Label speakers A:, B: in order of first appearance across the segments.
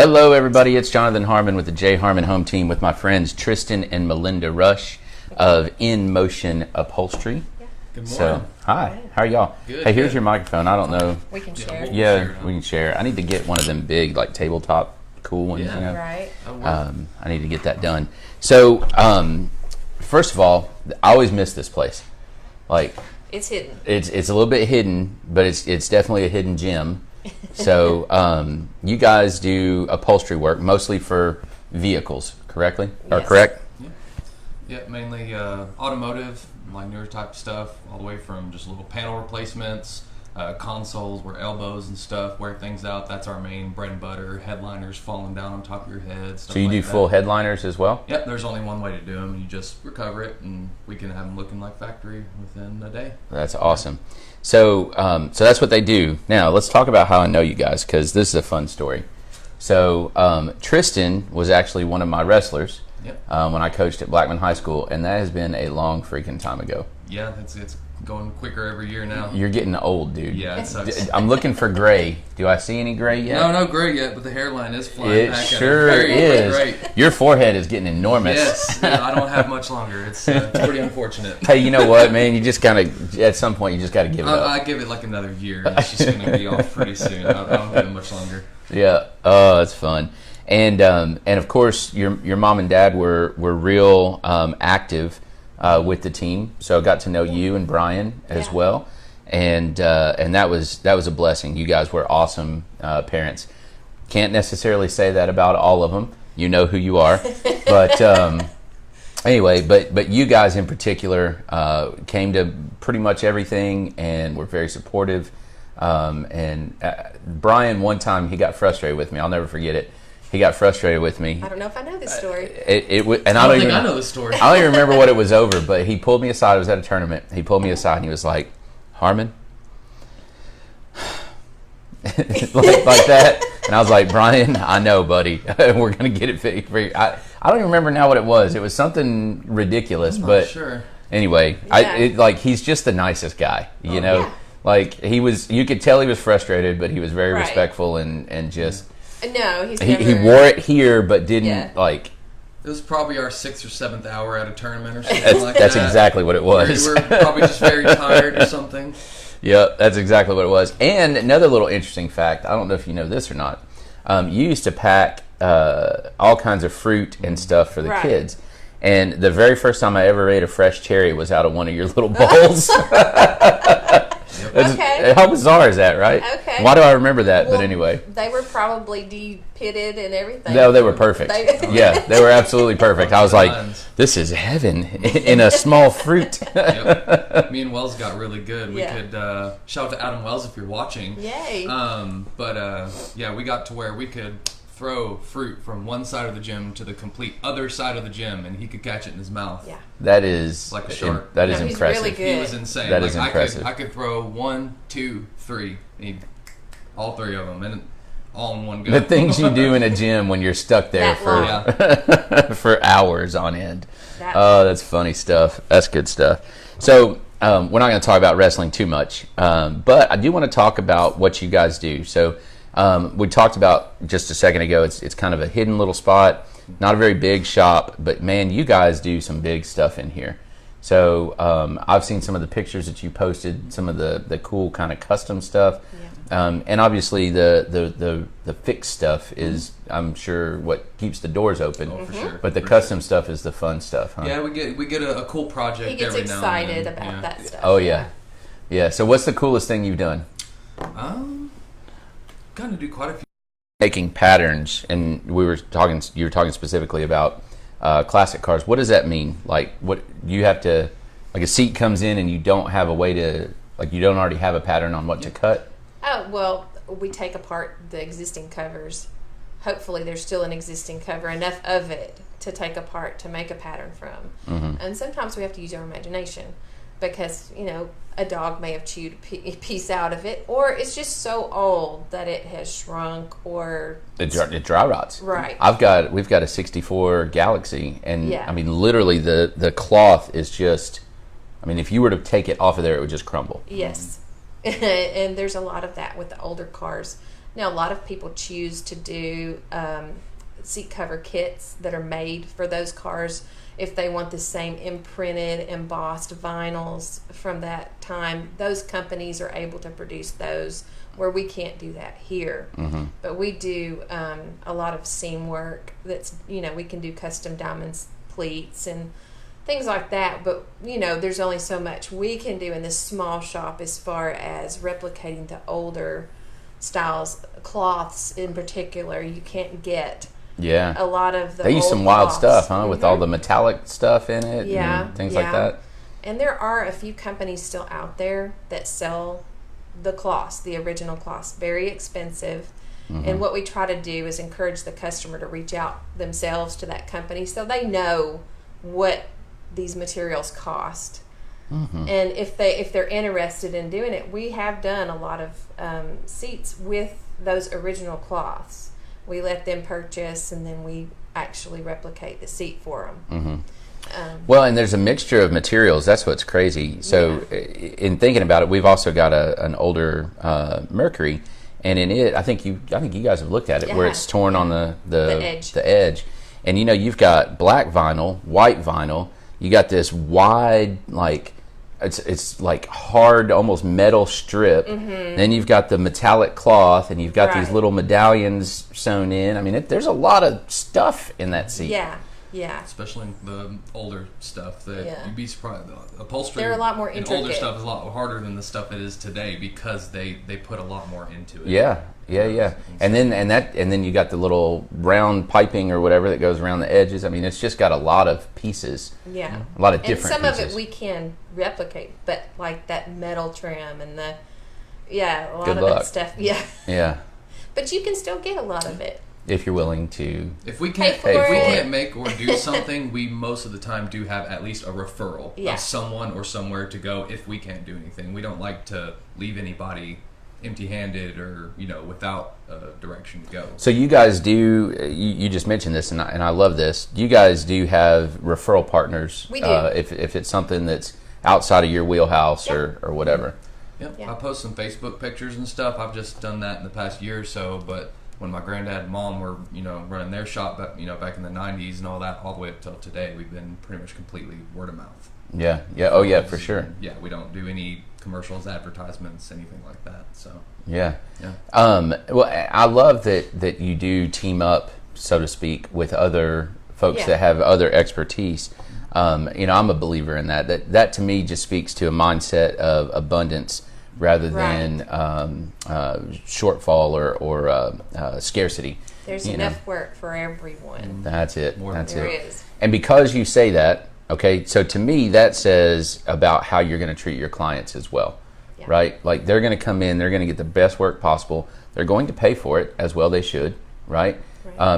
A: Hello, everybody. It's Jonathan Harmon with the J. Harmon Home Team with my friends Tristan and Melinda Rush of In Motion Upholstery.
B: Good morning.
A: So, hi. How are y'all?
B: Good.
A: Hey, here's your microphone. I don't know.
C: We can share.
A: Yeah, we can share. I need to get one of them big, like tabletop, cool ones.
B: Yeah.
A: You know?
C: Right.
A: I need to get that done. So, first of all, I always miss this place. Like,
C: It's hidden.
A: it's a little bit hidden, but it's definitely a hidden gem. So, you guys do upholstery work mostly for vehicles, correctly? Or
C: Yes.
A: correct?
B: Yeah, mainly automotive, like newer type stuff, all the way from just little panel replacements, consoles where elbows and stuff wear things out. That's our main bread and butter. Headliners falling down on top of your head. Stuff
A: So you
B: like
A: do
B: that.
A: full headliners as well?
B: Yep, there's only one way to do them. You just recover it, and we can have them looking like factory within a day.
A: That's awesome. So, so that's what they do. Now, let's talk about how I know you guys, because this is a fun story. So, Tristan was actually one of my wrestlers
B: Yep.
A: when I coached at Blackman High School, and that has been a long freaking time ago.
B: Yeah, it's going quicker every year now.
A: You're getting old, dude.
B: Yeah, it sucks.
A: I'm looking for gray. Do I see any gray yet?
B: No gray yet, but the hairline is flying
A: It
B: back.
A: sure
B: at it. Very
A: is.
B: great.
A: Your forehead is getting enormous.
B: Yes, yeah, I don't have much longer. It's pretty unfortunate.
A: Hey, you know what, man? You just kind of, at some point, you just got to give it up.
B: I give it like another year. It's just going to be off pretty soon. I don't give it much longer.
A: Yeah. Oh, it's fun. And of course, your mom and dad were real active with the team. So I got to know you and Brian as well. And that was a blessing. You guys were awesome parents. Can't necessarily say that about all of them. You know who you are. But anyway, but you guys in particular came to pretty much everything and were very supportive. And Brian, one time, he got frustrated with me. I'll never forget it. He got frustrated with me.
C: I don't know if I know this story.
A: And
B: I don't think I know the story.
A: I don't even remember what it was over, but he pulled me aside. It was at a tournament. He pulled me aside and he was like, Harmon, like that. And I was like, Brian, I know, buddy. We're gonna get it fixed for you. I don't even remember now what it was. It was something ridiculous, but
B: Sure.
A: anyway,
C: Yeah.
A: he's just the nicest guy, you know.
C: Yeah.
A: Like he was, you could tell he was frustrated, but he was very
C: Right.
A: respectful and just
C: No, he's
A: he
C: never.
A: wore it here, but didn't
C: Yeah.
A: like.
B: It was probably our 6th or 7th hour at a tournament or something like
A: That's
B: that.
A: exactly what it was.
B: We're probably just very tired or something.
A: Yep, that's exactly what it was. And another little interesting fact, I don't know if you know this or not, you used to pack all kinds of fruit and stuff for the
C: Right.
A: kids. And the very first time I ever ate a fresh cherry was out of one of your little bowls.
C: Okay.
A: How bizarre is that, right?
C: Okay.
A: Why do I remember that?
C: Well,
A: But anyway.
C: They were probably de-pitted and everything.
A: No, they were perfect. Yeah, they were absolutely perfect. I was like,
B: Lines.
A: this is heaven in a small fruit.
B: Yep. Me and Wells got really good. We
C: Yeah.
B: could shout out to Adam Wells if you're watching.
C: Yay.
B: Yeah, we got to where we could throw fruit from one side of the gym to the complete other side of the gym, and he could catch it in his mouth.
C: Yeah.
A: That is
B: Like a shark.
A: That is
C: No, he's
A: impressive.
C: really good.
B: He was insane.
A: That
B: like,
A: is impressive.
B: I could throw 1, 2, 3, and all 3 of them, and all in one go.
A: The things you do in a gym when you're stuck there
C: That
A: for for hours on end.
C: That-
A: Oh, that's funny stuff. That's good stuff. So we're not going to talk about wrestling too much, but I do want to talk about what you guys do. So we talked about just a second ago. It's kind of a hidden little spot, not a very big shop, but man, you guys do some big stuff in here. So I've seen some of the pictures that you posted, some of the cool kind of custom stuff. And obviously the fixed stuff is, I'm sure, what keeps the doors open.
B: Oh, for sure.
A: But the
B: For
A: custom stuff is the fun stuff, huh?
B: Yeah, we get a cool project
C: He gets
B: every now
C: excited
B: and then.
C: about
B: Yeah.
C: that stuff.
A: Oh yeah. Yeah. So what's the coolest thing you've done?
B: Kind of do quite a few.
A: Making patterns, and you were talking specifically about classic cars. What does that mean? Like, what you have to, like, a seat comes in and you don't have a way to, like, you don't already have a pattern on what to cut.
C: Oh, well, we take apart the existing covers. Hopefully there's still an existing cover, enough of it to take apart to make a pattern from.
A: Mm-hmm.
C: And sometimes we have to use our imagination because, you know, a dog may have chewed a piece out of it, or it's just so old that it has shrunk, or
A: It dry rots.
C: Right.
A: We've got a 64 Galaxy, and
C: Yeah.
A: I mean, literally the cloth is just, I mean, if you were to take it off of there, it would just crumble.
C: yes. And there's a lot of that with the older cars. Now, a lot of people choose to do seat cover kits that are made for those cars if they want the same imprinted, embossed vinyls from that time. Those companies are able to produce those where we can't do that here.
A: Mm-hmm.
C: But we do a lot of seam work that's, we can do custom diamonds, pleats, and things like that. But, there's only so much we can do in this small shop as far as replicating the older styles. Cloths in particular, you can't get
A: Yeah.
C: a lot of the
A: They use
C: old
A: some wild
C: cloths.
A: stuff, huh?
C: Mhm.
A: With all the metallic stuff in it and things like that.
C: And there are a few companies still out there that sell the cloths, the original cloths, very expensive.
A: Mm-hmm.
C: And what we try to do is encourage the customer to reach out themselves to that company so they know what these materials cost.
A: Mm-hmm.
C: And if they're interested in doing it, we have done a lot of seats with those original cloths. We let them purchase, and then we actually replicate the seat for them.
A: Mm-hmm. Well, and there's a mixture of materials. That's what's crazy. So, in thinking about it, we've also got an older Mercury, and in it, I think you guys have looked at it, where it's torn on the edge, and you've got black vinyl, white vinyl. You got this wide, like it's like hard, almost metal strip.
C: Mm-hmm.
A: Then you've got the metallic cloth, and you've got these little medallions sewn in. I mean, there's a lot of stuff in that seat.
C: Yeah.
B: Especially the older stuff that you'd be surprised. The upholstery,
C: they're a lot more
B: and
C: intricate.
B: older stuff is a lot harder than the stuff it is today because they put a lot more into it.
A: Yeah. And then you got the little round piping or whatever that goes around the edges. I mean, it's just got a lot of pieces.
C: Yeah.
A: A lot of different
C: and some
A: pieces.
C: of it we can replicate, but like that metal trim and a lot
A: Good
C: of
A: luck.
C: that stuff. Yeah.
A: Yeah.
C: But you can still get a lot of it.
A: If you're willing to.
B: If we can't make or do something, we most of the time do have at least a referral of someone or somewhere to go if we can't do anything. We don't like to leave anybody empty-handed or without a direction to go.
A: So you guys do. You just mentioned this, and I love this. You guys do have referral partners.
C: We do.
A: If it's something that's outside of your wheelhouse or whatever.
B: Yep. I post some Facebook pictures and stuff. I've just done that in the past year or so, but when my granddad and mom were, running their shop, back in the 90s and all that, all the way up till today, we've been pretty much completely word of mouth.
A: Yeah. Oh, yeah, for sure.
B: Yeah, we don't do any commercials, advertisements, anything like that. So.
A: Yeah. Well, I love that you do team up, so to speak, with other folks that have other expertise. I'm a believer in that. That to me just speaks to a mindset of abundance rather than shortfall or scarcity.
C: There's enough work for everyone.
A: That's it.
C: There is.
A: And because you say that, okay, so to me that says about how you're going to treat your clients as well, right? Like they're going to come in, they're going to get the best work possible. They're going to pay for it as well. They should, right?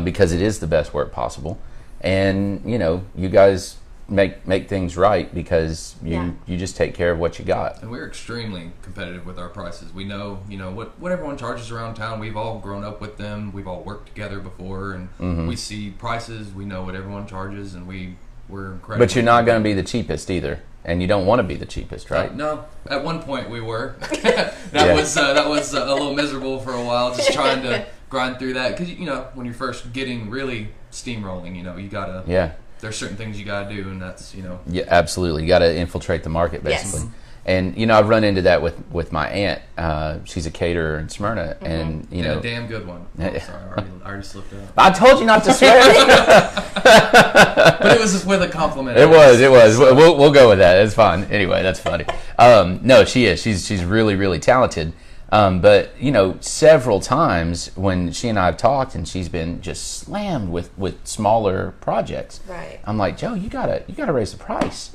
A: Because it is the best work possible. And you guys make things right because you just take care of what you got.
B: And we're extremely competitive with our prices. We know what everyone charges around town. We've all grown up with them. We've all worked together before, and we see prices. We know what everyone charges, and we're incredible.
A: But you're not going to be the cheapest either, and you don't want to be the cheapest, right?
B: No. At one point we were. That was a little miserable for a while, just trying to grind through that because when you're first getting really steamrolling, you gotta there's certain things you gotta do, and that's
A: Yeah, absolutely. You got to infiltrate the market, basically. And I've run into that with my aunt. She's a caterer in Smyrna, and
B: and a damn good one. Oh, sorry, I already slipped up.
A: I told you not to swear.
B: But it was just with a compliment.
A: It was. We'll go with that. It's fine. Anyway, that's funny. No, she is. She's really, really talented. But several times when she and I have talked, and she's been just slammed with smaller projects.
C: Right.
A: I'm like, Joe, you gotta raise the price.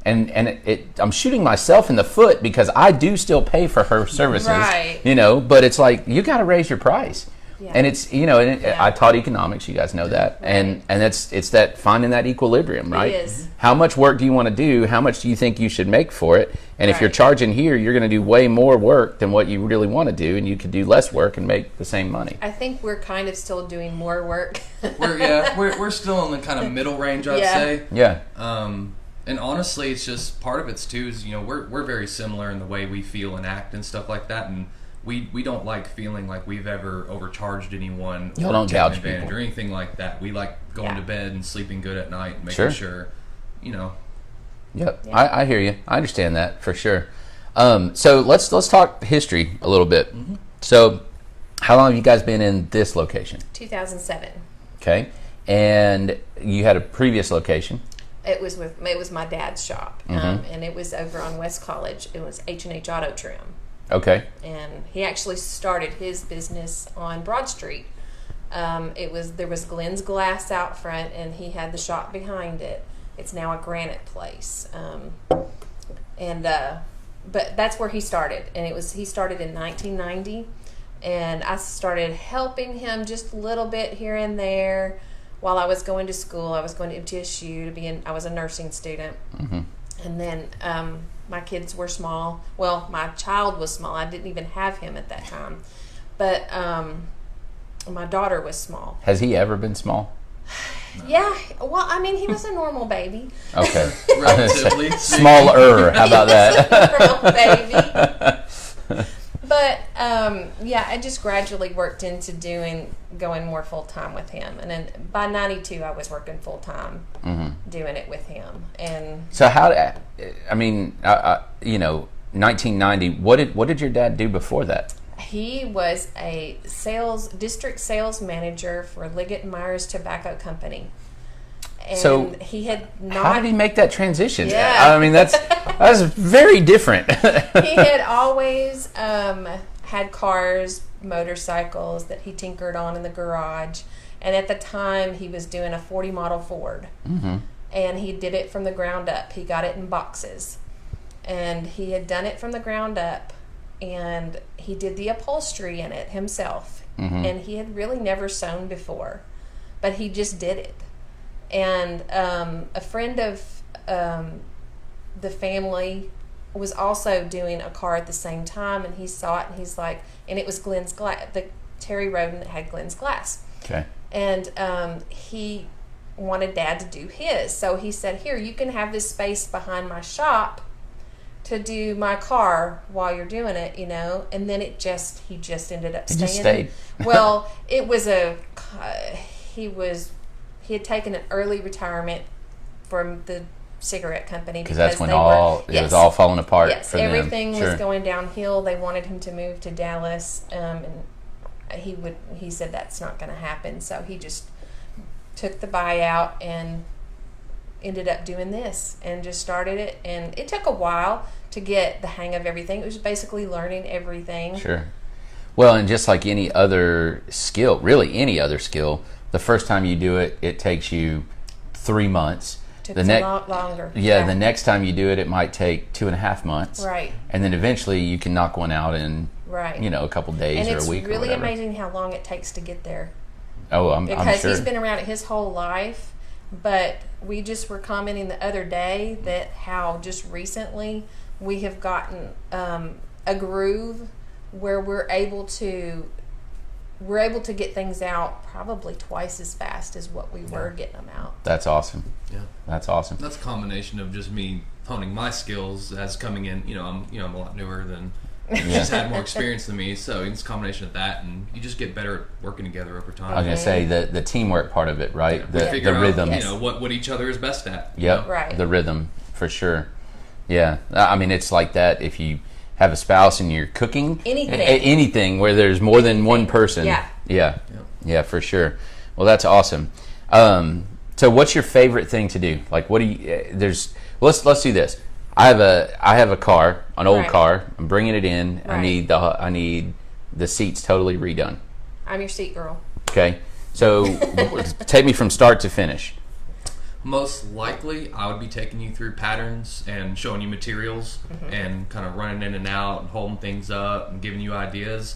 A: And I'm shooting myself in the foot because I do still pay for her services.
C: Right.
A: But it's like you got to raise your price.
C: Yeah.
A: And it's I taught economics, you guys know that.
C: Right.
A: And it's that finding that equilibrium, right?
C: It is.
A: How much work do you want to do? How much do you think you should make for it? And if you're charging here, you're going to do way more work than what you really want to do, and you could do less work and make the same money.
C: I think we're kind of still doing more work.
B: We're still in the kind of middle range, I'd say.
A: Yeah.
B: And honestly, it's just part of it's too is we're very similar in the way we feel and act and stuff like that, and we don't like feeling like we've ever overcharged anyone
A: Y'all
B: or
A: don't
B: taken
A: gouge
B: advantage
A: people.
B: or anything like that. We like going to bed and sleeping good at night and making
A: Sure.
B: sure, you know.
A: Yep,
C: Yeah.
A: I hear you. I understand that for sure. So let's talk history a little bit. So, how long have you guys been in this location?
C: 2007.
A: Okay, and you had a previous location.
C: It was my dad's shop, and it was over on West College. It was H&H Auto Trim,
A: Okay,
C: and he actually started his business on Broad Street. There was Glenn's Glass out front, and he had the shop behind it. It's now a granite place, but that's where he started, and he started in 1990, and I started helping him just a little bit here and there. While I was going to school, I was going to MTSU I was a nursing student. And then my kids were small. Well, my child was small. I didn't even have him at that time. But my daughter was small.
A: has he ever been small?
C: Yeah, well, I mean, he was a normal baby.
A: Okay,
B: Relatively.
A: smaller. How about that?
C: Normal baby. But yeah, I just gradually worked into going more full time with him, and then by 92, I was working full time, doing it with him. And
A: So I mean, 1990. What did your dad do before that?
C: he was a district sales manager for Liggett & Myers Tobacco Company. And
A: So,
C: he had not.
A: How did he make that transition?
C: Yeah.
A: I mean, that's very different.
C: He had always had cars, motorcycles that he tinkered on in the garage. And at the time, he was doing a 40 model Ford. And he did it from the ground up. He got it in boxes. And he had done it from the ground up. And he did the upholstery in it himself. And he had really never sewn before. But he just did it. And a friend of the family was also doing a car at the same time, and he saw it, and he's like, and it was Glenn's Glass, the Terry Roden that had Glenn's Glass.
A: Okay.
C: And he wanted Dad to do his. So he said, here, you can have this space behind my shop to do my car while you're doing it, And then he just ended up
A: He
C: staying.
A: just stayed.
C: Well, it was he had taken an early retirement from the cigarette company
A: Because that's when
C: they
A: it was all falling apart
C: yes,
A: for them.
C: everything
A: Sure.
C: was going downhill. They wanted him to move to Dallas, and he said that's not going to happen. So he just took the buyout and ended up doing this and just started it. And it took a while to get the hang of everything. It was basically learning everything.
A: Sure. Well, and just like any other skill, really any other skill, the first time you do it, it takes you 3 months.
C: Took
A: The
C: a
A: next-
C: lot longer.
A: Yeah, the next time you do it, it might take 2.5 months.
C: Right.
A: And then eventually you can knock one out in,
C: Right.
A: a couple days
C: And
A: or
C: it's
A: a week or
C: really
A: whatever.
C: amazing how long it takes to get there.
A: Oh, I'm
C: Because
A: sure.
C: he's been around it his whole life. But we just were commenting the other day that how just recently we have gotten a groove where we're able to get things out probably twice as fast as what we were getting them out.
A: That's awesome.
B: Yeah.
A: That's awesome.
B: That's a combination of just me honing my skills as coming in. I'm a lot newer than she's had more experience than me, so it's a combination of that, and you just get better at working together over time.
A: I was going to say the teamwork part of it, right?
B: We
A: The
B: figure out,
A: rhythm.
B: what each other is best at.
A: Yep.
C: Right.
A: The rhythm, for sure. Yeah. I mean, it's like that if you have a spouse and you're cooking. Anything where there's more than one person.
C: Yeah.
A: Yeah. Yeah, for sure. Well, that's awesome. So what's your favorite thing to do? Like, what do you, let's do this. I have a car, an old
C: Right.
A: car. I'm bringing it in.
C: Right.
A: I need the seats totally redone.
C: I'm your seat girl.
A: Okay. So take me from start to finish.
B: Most likely, I would be taking you through patterns and showing you materials and kind of running in and out and holding things up and giving you ideas.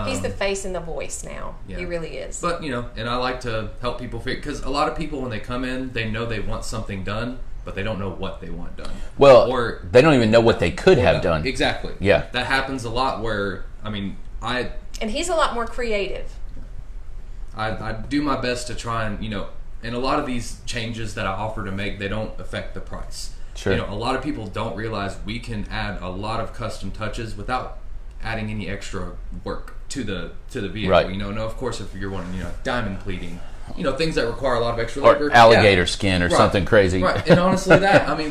C: He's the face and the voice now.
B: Yeah.
C: He really is.
B: But, and I like to help people figure, because a lot of people, when they come in, they know they want something done, but they don't know what they want done.
A: Well,
B: or
A: they don't even know what they could have done.
B: Exactly.
A: Yeah.
B: That happens a lot where,
C: and he's a lot more creative.
B: I do my best to try and, and a lot of these changes that I offer to make, they don't affect the price.
A: Sure.
B: A lot of people don't realize we can add a lot of custom touches without adding any extra work to the vehicle.
A: Right.
B: No, of course, if you're wanting, diamond pleating, things that require a lot of extra
A: Or
B: labor.
A: alligator skin or
B: Right.
A: something crazy.
B: Right. And honestly,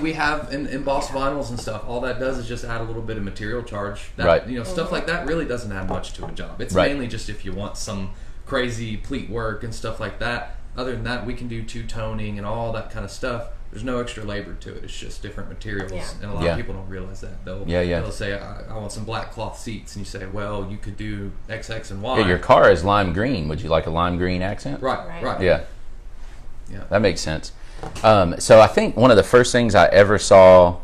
B: we have in embossed vinyls and stuff, all that does is just add a little bit of material charge. That,
A: Right.
B: Stuff like that really doesn't add much to a job. It's
A: Right.
B: mainly just if you want some crazy pleat work and stuff like that. Other than that, we can do two-toning and all that kind of stuff. There's no extra labor to it. It's just different materials.
C: Yeah.
B: And a lot
A: Yeah.
B: of people don't realize that.
A: Yeah.
B: They'll say, I want some black cloth seats. And you say, well, you could do X, X, and Y.
A: Yeah, your car is lime green. Would you like a lime green accent?
B: Right.
A: Yeah.
B: Yeah.
A: That makes sense. So I think one of the first things I ever saw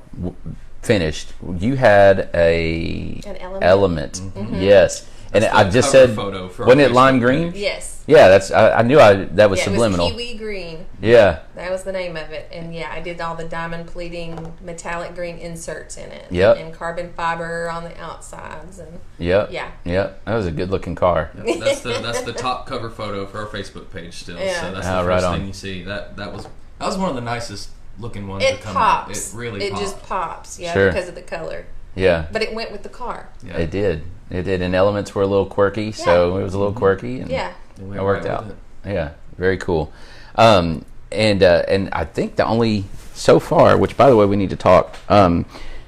A: finished, you had
C: An
A: element.
B: Mm-hmm.
A: Yes. And
B: That's
A: I
B: the
A: just
B: cover
A: said,
B: photo for our
A: wasn't it lime
B: Facebook
A: green?
B: page.
C: Yes.
A: Yeah, I knew that was subliminal.
C: It was kiwi green.
A: Yeah.
C: That was the name of it. And I did all the diamond pleating metallic green inserts in it.
A: Yep.
C: And carbon fiber on the outsides. And
A: Yep.
C: Yeah.
A: Yep. That was a good looking car.
B: Yeah, that's the top cover photo for our Facebook page still.
C: Yeah.
B: So that's
A: Oh,
B: the
A: right
B: first
A: on.
B: thing you see. That was one of the nicest looking ones to
C: it
B: come
C: pops.
B: out. It really pops.
C: just pops,
A: Sure.
C: because of the color.
A: Yeah.
C: But it went with the car.
B: Yeah.
A: It did. And elements were a little quirky, so it was a little quirky. And
C: Yeah.
B: And we
A: it worked
B: right
A: out.
B: with it.
A: Yeah, very cool. And I think the only so far, which by the way we need to talk.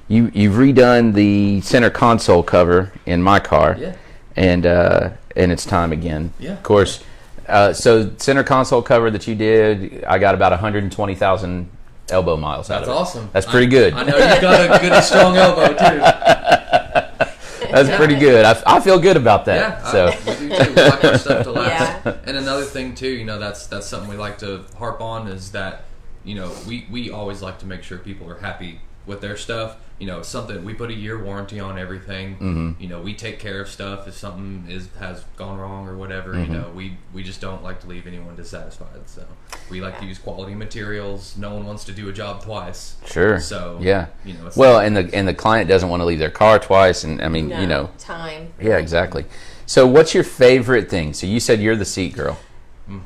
A: You've redone the center console cover in my car.
B: Yeah.
A: And it's time again.
B: Yeah.
A: Of course. So center console cover that you did, I got about 120,000 elbow miles out of it.
B: That's awesome.
A: That's pretty good.
B: I know you've got a good strong elbow too.
A: That's pretty good. I feel good about that.
B: Yeah,
A: So
B: we do too. We like our stuff to last.
C: Yeah.
B: And another thing too, that's something we like to harp on is that, we always like to make sure people are happy with their stuff. Something we put a year warranty on everything.
A: Mm-hmm.
B: We take care of stuff if something has gone wrong or whatever.
A: Mm-hmm.
B: We just don't like to leave anyone dissatisfied. So we like to use quality materials. No one wants to do a job twice.
A: sure.
B: So
A: yeah.
B: it's
A: Well, and the client doesn't want to leave their car twice, and I mean,
C: No, time.
A: Yeah, exactly. So, what's your favorite thing? So, you said you're the seat girl.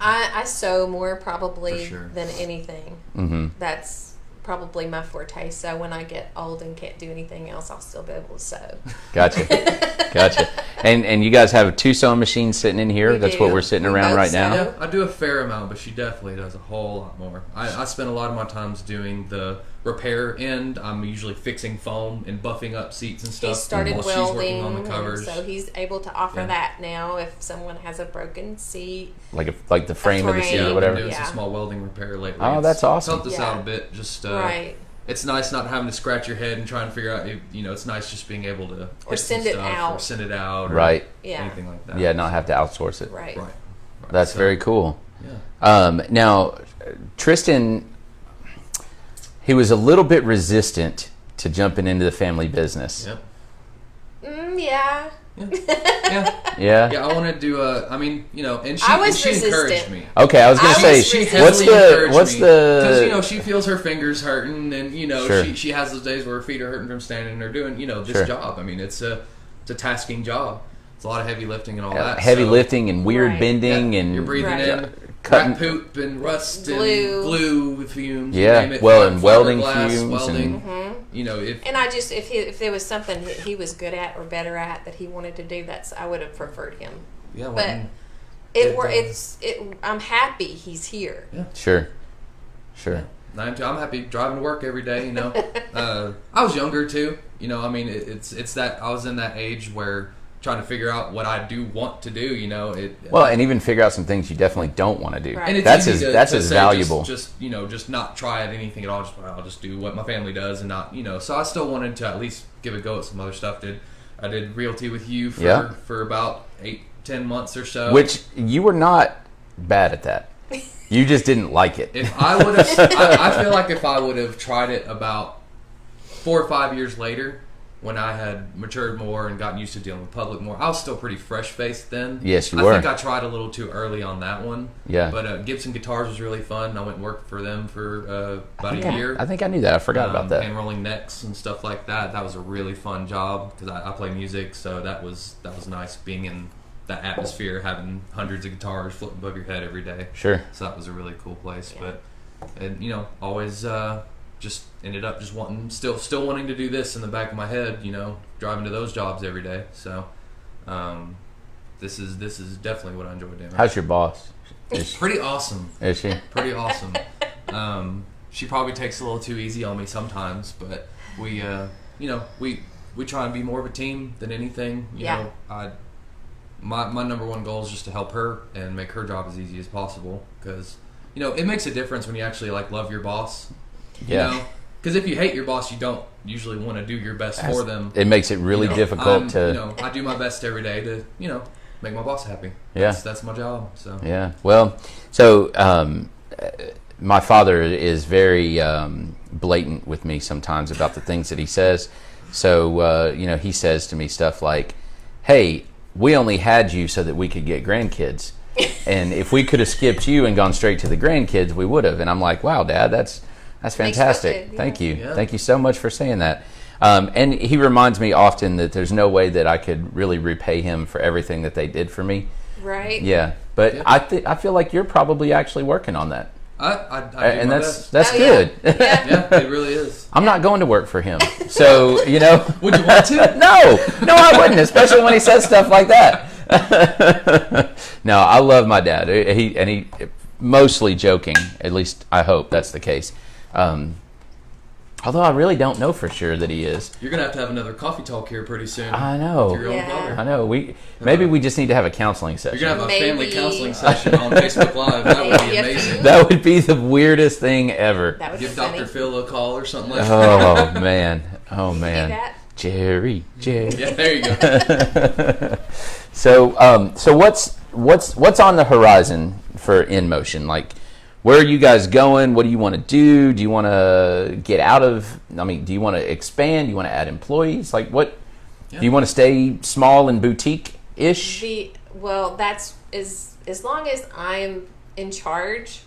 C: I sew more probably
B: For sure.
C: than anything.
A: Mm-hmm.
C: That's probably my forte. So when I get old and can't do anything else, I'll still be able to sew.
A: Gotcha. And you guys have 2 sewing machines sitting in here.
C: We
A: That's
C: do.
A: what we're sitting
C: We
A: around
C: both
A: right now.
C: sew.
B: I do a fair amount, but she definitely does a whole lot more. I spend a lot of my times doing the repair end. I'm usually fixing foam and buffing up seats and stuff.
C: He started
B: while
C: welding,
B: she's working on the covers.
C: so he's able to offer
B: Yeah.
C: that now if someone has a broken seat.
A: Like the frame of the seat
C: frame.
A: or
B: I've
A: whatever.
B: been doing
C: Yeah.
B: some small welding repair lately.
A: Oh, that's awesome.
B: Helped us
C: Yeah.
B: out a bit. Just
C: Right.
B: It's nice not having to scratch your head and try and figure out. It's nice just being able to
C: Or
B: hit
C: send
B: some
C: it
B: stuff
C: out.
B: or send it out, or
A: Right.
C: Yeah.
B: anything like that.
A: Yeah, not have to outsource it.
C: Right.
B: Right.
A: That's
B: So,
A: very cool.
B: Yeah.
A: Now, Tristan, he was a little bit resistant to jumping into the family business.
B: Yep.
C: Yeah.
B: Yeah.
A: Yeah?
B: Yeah, I wanted to. And she,
C: I was
B: and she encouraged
C: resistant.
B: me.
A: Okay, I was going
C: I
A: to say,
C: was
B: She
C: resistant.
A: what's the
B: because she feels her fingers hurting, and
A: Sure.
B: she has those days where her feet are hurting from standing or doing this
A: Sure.
B: job. I mean, it's a tasking job. It's a lot of heavy lifting and all that.
A: heavy
B: so,
A: lifting and weird
C: Right.
A: bending
B: yeah,
A: and
B: you're breathing
C: Right.
B: in
A: Cutting-
B: rat poop and rust
C: Glue.
B: and glue fumes.
A: Yeah,
B: you name it,
A: well, and welding
B: fiberglass,
A: fumes
B: welding.
C: Mhm.
B: If
C: And I just if there was something that he was good at or better at that he wanted to do, I would have preferred him.
B: yeah,
C: But
B: well,
C: I'm happy he's here.
A: Sure.
B: I'm happy driving to work every day. I was younger too. It's that I was in that age where trying to figure out what I do want to do.
A: Well, and even figure out some things you definitely don't want to do.
C: Right.
B: And it's
A: That's
B: easy
A: as
B: to say
A: valuable.
B: just not try at anything at all. I'll just do what my family does and not. So I still wanted to at least give a go at some other stuff. I did realty with you for about 8-10 months or so.
A: Which you were not bad at that. You just didn't like it.
B: If I would have, I feel like if I would have tried it about 4 or 5 years later, when I had matured more and gotten used to dealing with public more, I was still pretty fresh faced then.
A: Yes, you
B: I
A: were.
B: think I tried a little too early on that one.
A: Yeah.
B: But Gibson Guitars was really fun. I went and worked for them for about a year.
A: I think I knew that. I forgot about that.
B: Hand rolling necks and stuff like that. That was a really fun job because I play music, so that was nice being in that atmosphere, having hundreds of guitars floating above your head every day.
A: Sure.
B: So that was a really cool place.
C: Yeah.
B: But always just ended up just still wanting to do this in the back of my head, driving to those jobs every day. So this is definitely what I enjoy doing.
A: How's your boss?
B: Pretty awesome.
A: Is she?
B: Pretty awesome. She probably takes a little too easy on me sometimes, but we try and be more of a team than anything. You know, my number one goal is just to help her and make her job as easy as possible, because it makes a difference when you actually love your boss.
A: Yeah.
B: Because if you hate your boss, you don't usually want to do your best for them.
A: It makes it really difficult to.
B: I do my best every day to make my boss happy.
A: Yeah.
B: That's my job. So
A: yeah. Well, so my father is very blatant with me sometimes about the things that he says. So he says to me stuff like, "Hey, we only had you so that we could get grandkids, and if we could have skipped you and gone straight to the grandkids, we would have." And I'm like, "Wow, Dad, that's fantastic.
C: Yeah.
A: Thank you.
B: Yeah.
A: Thank you so much for saying that." And he reminds me often that there's no way that I could really repay him for everything that they did for me.
C: Right.
A: Yeah, but
B: Yeah.
A: I feel like you're probably actually working on that,
B: I do
A: and
B: my
A: that's
B: best.
A: good.
C: Yeah.
B: Yeah, it really is.
A: I'm not going to work for him, so
B: Would you want to?
A: no, I wouldn't, especially when he says stuff like that. No, I love my dad. He mostly joking. At least I hope that's the case. Although I really don't know for sure that he is.
B: You're gonna have to have another coffee talk here pretty soon.
A: I know.
B: With your own
C: Yeah.
B: mother.
A: I know. Maybe we just need to have a counseling session.
B: You're gonna have a
C: Maybe.
B: family counseling session on Facebook Live. That would be
C: Maybe a
B: amazing.
C: few.
A: That would be the weirdest thing ever.
C: That would
B: Give
C: be funny.
B: Dr. Phil a call or something like that.
A: Oh man. Oh
C: Do
A: man.
C: that.
A: Jerry.
B: Yeah, there you go.
A: So what's on the horizon for In Motion? Like, where are you guys going? What do you want to do? Do you want to get out of? I mean, do you want to expand? Do you want to add employees? Like, what?
B: Yeah.
A: Do you want to stay small and boutique ish?
C: That's as long as I'm in charge,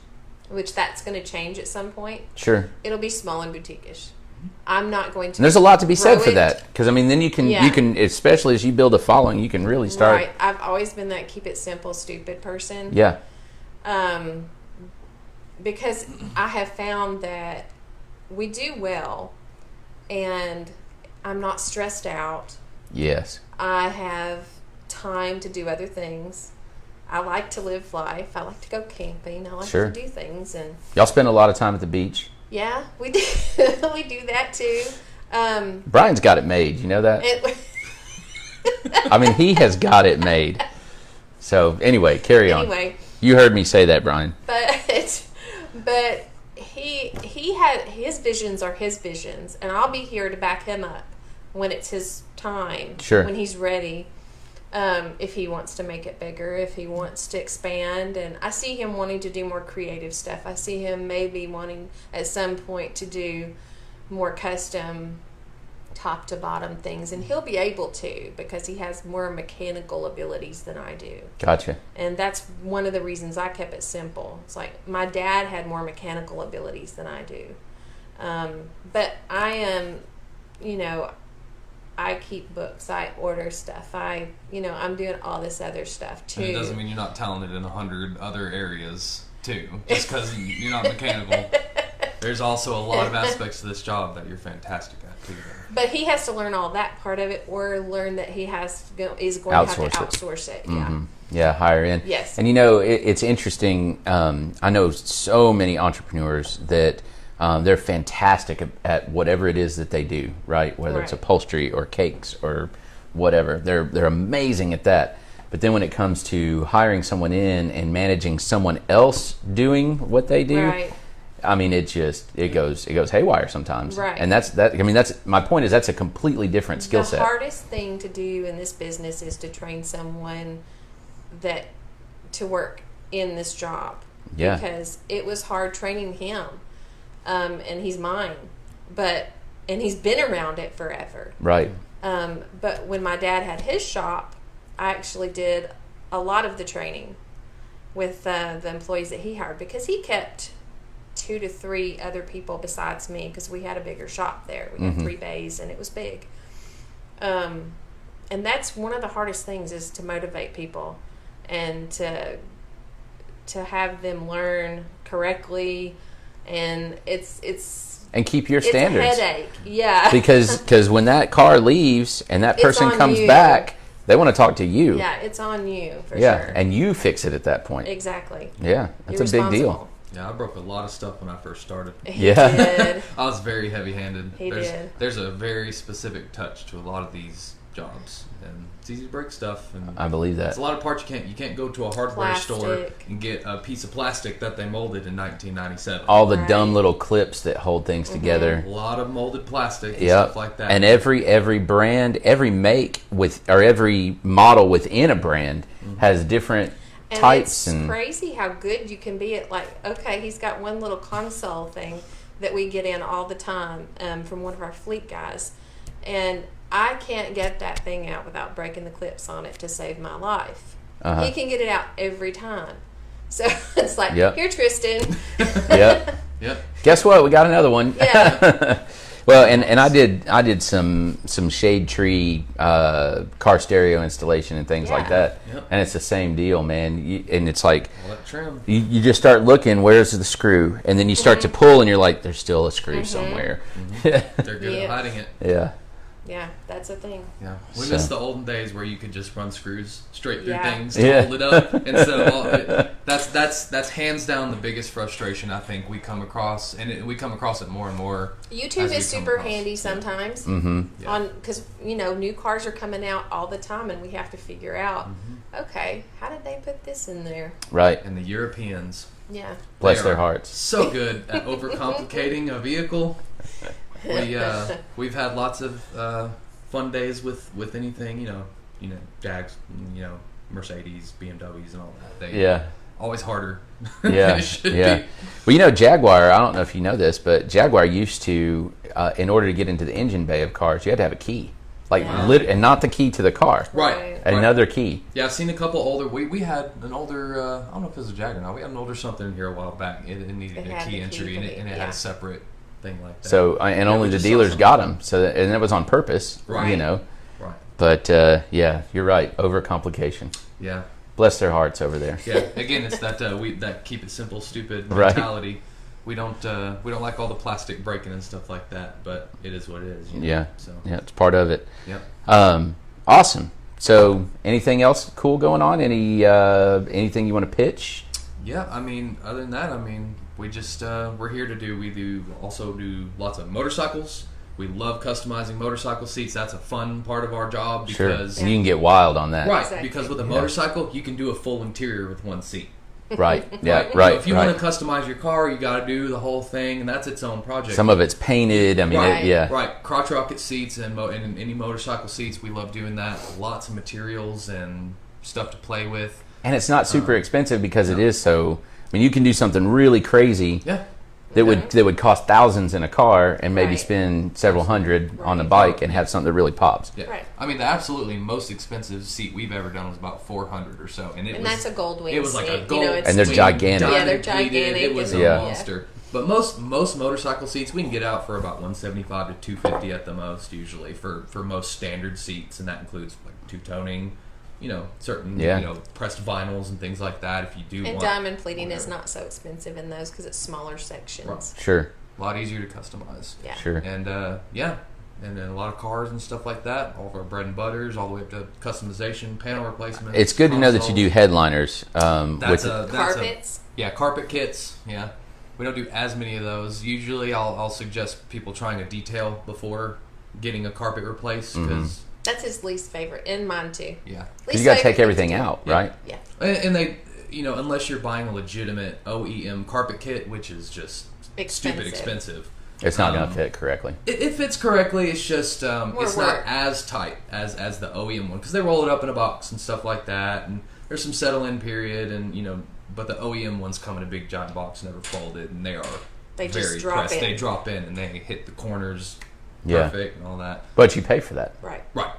C: which that's going to change at some point.
A: Sure.
C: It'll be small and boutique-ish. I'm not going to.
A: And there's a lot to be said
C: grow
A: for
C: it.
A: that, because I mean, then you can, especially as you build a following, you can really start.
C: Right. I've always been that keep it simple, stupid person.
A: Yeah.
C: Because I have found that we do well, and I'm not stressed out.
A: Yes.
C: I have time to do other things. I like to live life. I like to go camping. I like
A: Sure.
C: to do things, and
A: Y'all spend a lot of time at the beach.
C: yeah, we do. We do that too.
A: Brian's got it made. You know that?
C: It,
A: I mean, he has got it made. So anyway, carry on.
C: anyway,
A: You heard me say that, Brian.
C: but he had his visions are his visions, and I'll be here to back him up when it's his time.
A: Sure.
C: When he's ready. If he wants to make it bigger, if he wants to expand. And I see him wanting to do more creative stuff. I see him maybe wanting at some point to do more custom top to bottom things, and he'll be able to because he has more mechanical abilities than I do.
A: Gotcha.
C: And that's one of the reasons I kept it simple. It's like my dad had more mechanical abilities than I do. But I am, I keep books. I order stuff. I'm doing all this other stuff too.
B: And it doesn't mean you're not talented in 100 other areas too. Just because you're not mechanical, there's also a lot of aspects to this job that you're fantastic at too.
C: But he has to learn all that part of it, or learn that he is going to have to outsource it. Yeah.
A: Mm-hmm. Yeah, hire in.
C: Yes.
A: And it's interesting. I know so many entrepreneurs that they're fantastic at whatever it is that they do, right? Whether it's
C: Right.
A: upholstery or cakes or whatever. They're amazing at that. But then when it comes to hiring someone in and managing someone else doing what they do,
C: Right.
A: I mean, it goes haywire sometimes.
C: Right.
A: And that's my point is that's a completely different skill set.
C: The hardest thing to do in this business is to train someone to work in this job.
A: Yeah.
C: Because it was hard training him, and he's mine, and he's been around it forever.
A: Right.
C: But when my dad had his shop, I actually did a lot of the training with the employees that he hired, because he kept 2 to 3 other people besides me, because we had a bigger shop there. We had 3 bays, and it was big. And that's one of the hardest things, is to motivate people and to have them learn correctly. And it's
A: and keep your
C: It's
A: standards.
C: a headache. Yeah.
A: Because when that car leaves and that person
C: on
A: comes
C: you.
A: back, they want to talk to you.
C: Yeah, it's on you for
A: Yeah,
C: sure.
A: and you fix it at that point.
C: Exactly.
A: Yeah, that's
C: You're
A: a big deal.
C: responsible.
B: Yeah, I broke a lot of stuff when I first started.
C: He
A: Yeah.
C: did.
B: I was very heavy-handed.
C: He did.
B: There's a very specific touch to a lot of these jobs, and it's easy to break stuff. And
A: I believe that.
B: it's a lot of parts you can't go to a hardware store
C: Plastic.
B: and get a piece of plastic that they molded in 1997.
A: All the
C: Right.
A: dumb little clips that hold things together.
B: A lot of molded plastic and
A: Yep.
B: stuff like that.
A: And every brand, every make every model within a brand has different
C: And
A: types
C: it's
A: and
C: crazy how good you can be at, like, okay, he's got one little console thing that we get in all the time from one of our fleet guys. And I can't get that thing out without breaking the clips on it to save my life.
A: Uh-huh.
C: He can get it out every time. So it's like,
A: Yep.
C: here, Tristan.
A: Yep.
B: Yep.
A: Guess what? We got another one.
C: Yeah.
A: Well, and I did some shade tree car stereo installation and things like
C: Yeah.
A: that,
B: Yep.
A: and it's the same deal, man. And it's like
B: All that trim.
A: you just start looking, where's the screw, and then you start to pull, and you're like, there's still a screw somewhere.
B: They're good
C: Yeah.
B: at hiding it.
A: Yeah,
C: Yeah, that's a thing.
B: Yeah, we
A: So-
B: miss the olden days where you could just run screws straight through
C: Yeah.
B: things to
A: Yeah.
B: hold it up instead of all. That's hands down the biggest frustration I think we come across, and we come across it more and more.
C: YouTube
B: as we
C: is
B: come
C: super
B: across.
C: handy
B: Yeah.
C: sometimes.
B: Yeah.
C: On because new cars are coming out all the time, and we have to figure out, okay, how did they put this in there?
A: right.
B: And the Europeans,
C: Yeah.
A: Bless
B: they
A: their
B: are
A: hearts.
B: so good at overcomplicating a vehicle. We've had lots of fun days with anything, you know, Jags, Mercedes, BMWs, and all that. They
A: Yeah.
B: always harder.
A: Yeah,
B: than it should
A: yeah.
B: be.
A: Well, Jaguar. I don't know if you know this, but Jaguar used to, in order to get into the engine bay of cars, you had to have a key, like
C: Yeah.
A: and not the key to the car,
B: Right.
A: another key.
B: Yeah, I've seen a couple older. We had an older. I don't know if it was a Jag or not. We had an older something here a while back. It needed
C: It
B: a
C: had
B: key
C: the
B: entry,
C: key
B: and
C: for
B: it,
C: the-
B: and it
C: yeah.
B: had a separate thing like that.
A: So and
B: Yeah,
A: only
B: we
A: the
B: just saw
A: dealers
B: some-
A: got them. So and that was on purpose,
C: Right.
A: you know.
B: Right.
A: But yeah, you're right. Overcomplication.
B: Yeah.
A: Bless their hearts over there.
B: Yeah. Again, it's that that keep it simple, stupid
A: Right.
B: mentality. We don't like all the plastic breaking and stuff like that, but it is what it is. You know?
A: Yeah.
B: So.
A: Yeah, it's part of it.
B: Yep.
A: Awesome. So anything else cool going on? Anything you want to pitch?
B: Yeah, I mean, other than that, I mean, we just we're here to do. We also do lots of motorcycles. We love customizing motorcycle seats. That's a fun part of our job
A: Sure.
B: because
A: And you can get wild on that.
B: right
C: Exactly.
B: because with a motorcycle you can do a full interior with one seat.
A: Right. Yeah.
B: You know,
A: Right.
B: if you
A: right.
B: want to customize your car, you got to do the whole thing, and that's its own project.
A: Some of it's painted. I mean,
C: Right.
A: yeah.
B: Right, crotch rocket seats and any motorcycle seats. We love doing that. Lots of materials and stuff to play with.
A: And it's not super expensive because it is so. I mean, you can do something really crazy
B: Yeah.
A: that would cost thousands in a car, and maybe
C: Right.
A: spend several hundred on a
C: Right.
A: bike and have something that really pops.
B: Yeah.
C: Right.
B: I mean, the absolutely most expensive seat we've ever done was about $400 or so, and
C: And that's a gold wing
B: It was like a
C: seat.
B: gold,
C: You know, it's
A: And they're
B: wing,
A: gigantic.
B: diamond
C: Yeah, they're
B: plated.
C: gigantic
B: It was
C: and-
B: a
A: Yeah.
B: monster. But most motorcycle seats we can get out for about $175 to $250 at the most, usually for most standard seats, and that includes like two-toning, certain
A: Yeah.
B: pressed vinyls and things like that. If you do
C: And
B: want
C: diamond pleating is
B: whatever.
C: not so expensive in those because it's smaller sections.
B: Right.
A: Sure.
B: A lot easier to customize.
C: Yeah.
A: Sure.
B: And and then a lot of cars and stuff like that. All of our bread and butters, all the way up to customization, panel replacements.
A: It's good to know that you do headliners.
B: That's
A: with
B: a
C: Carpets.
B: carpet kits. Yeah, we don't do as many of those. Usually, I'll suggest people trying a detail before getting a carpet replaced because
C: That's his least favorite, and mine too.
B: yeah,
A: because you got to take everything out,
B: Yeah.
A: right?
C: Yeah.
B: and they unless you're buying a legitimate OEM carpet kit, which is just stupid expensive.
A: It's not going to fit correctly.
B: It fits correctly. It's just it's not
C: work.
B: as tight as the OEM one because they roll it up in a box and stuff like that, and there's some settle-in period, and but the OEM ones come in a big giant box, never folded, and they are
C: They just
B: very
C: drop
B: pressed.
C: in.
B: They drop in and they hit the corners
A: Yeah.
B: perfect and all that.
A: But you pay for that.
C: Right.
B: Right.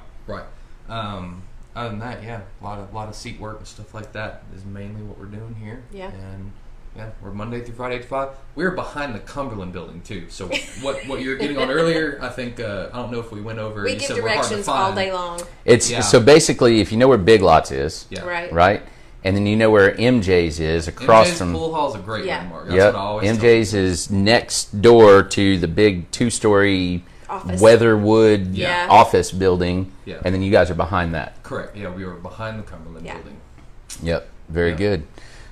B: Other than that, yeah, a lot of seat work and stuff like that is mainly what we're doing here.
C: Yeah.
B: And yeah, we're Monday through Friday 8 to 5. We're behind the Cumberland building too. So what you're getting on earlier, I think I don't know if we went over.
C: We
B: you
C: give
B: said we're hard to
C: directions all
B: find.
C: day long.
A: It's
B: Yeah.
A: so basically, if you know where Big Lots is,
B: Yeah.
C: Right.
A: right, and then you know where MJ's is across
B: MJ's
A: from.
B: Pool Hall is a great
C: Yeah.
B: landmark. That's
A: Yep,
B: what I always
A: MJ's
B: tell
A: is next door to the big 2-story
C: Office.
A: Weatherwood
C: Yeah.
A: office building,
B: Yeah.
A: and then you guys are behind that.
B: people. Correct. Yeah, we were behind the Cumberland
C: Yeah.
B: building.
A: Yep, very
B: Yeah.
A: good.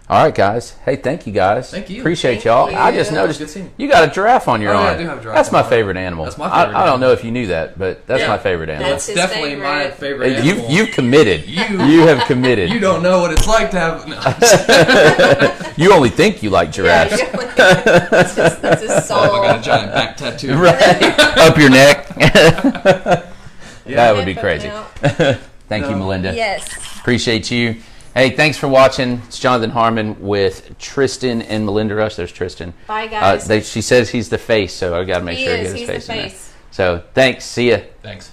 A: All right, guys. Hey, thank you, guys.
B: Thank you.
A: Appreciate
C: Thank
A: y'all.
C: you.
A: I just
C: Yeah,
A: noticed
B: good seeing you.
A: you got a giraffe on your
B: Oh,
A: arm.
B: yeah, I do have a giraffe
A: That's
B: on
A: my
B: my arm.
A: favorite animal.
B: That's my favorite
A: I don't know
B: animal.
A: if you knew that, but that's
B: Yeah.
A: my favorite animal.
C: That's his
B: definitely my
C: favorite.
B: favorite
A: You've
B: animal.
A: you've committed. You have committed.
B: You don't know what it's like to have. No.
A: You only think you like
C: Yeah,
A: giraffes.
C: that's his soul.
B: Oh, I got a giant back tattoo.
A: Right. Up your neck.
B: Yeah.
A: That would be
C: Head
A: crazy.
C: poking out.
A: Thank you,
B: No.
A: Melinda.
C: Yes.
A: Appreciate you. Hey, thanks for watching. It's Jonathan Harmon with Tristan and Melinda Rush. There's Tristan.
C: Bye, guys.
A: She says he's the face, so I got to make
C: He
A: sure I
C: is.
A: get his
C: He's
A: face
C: the
A: in there.
C: face.
A: So thanks. See ya.
B: Thanks.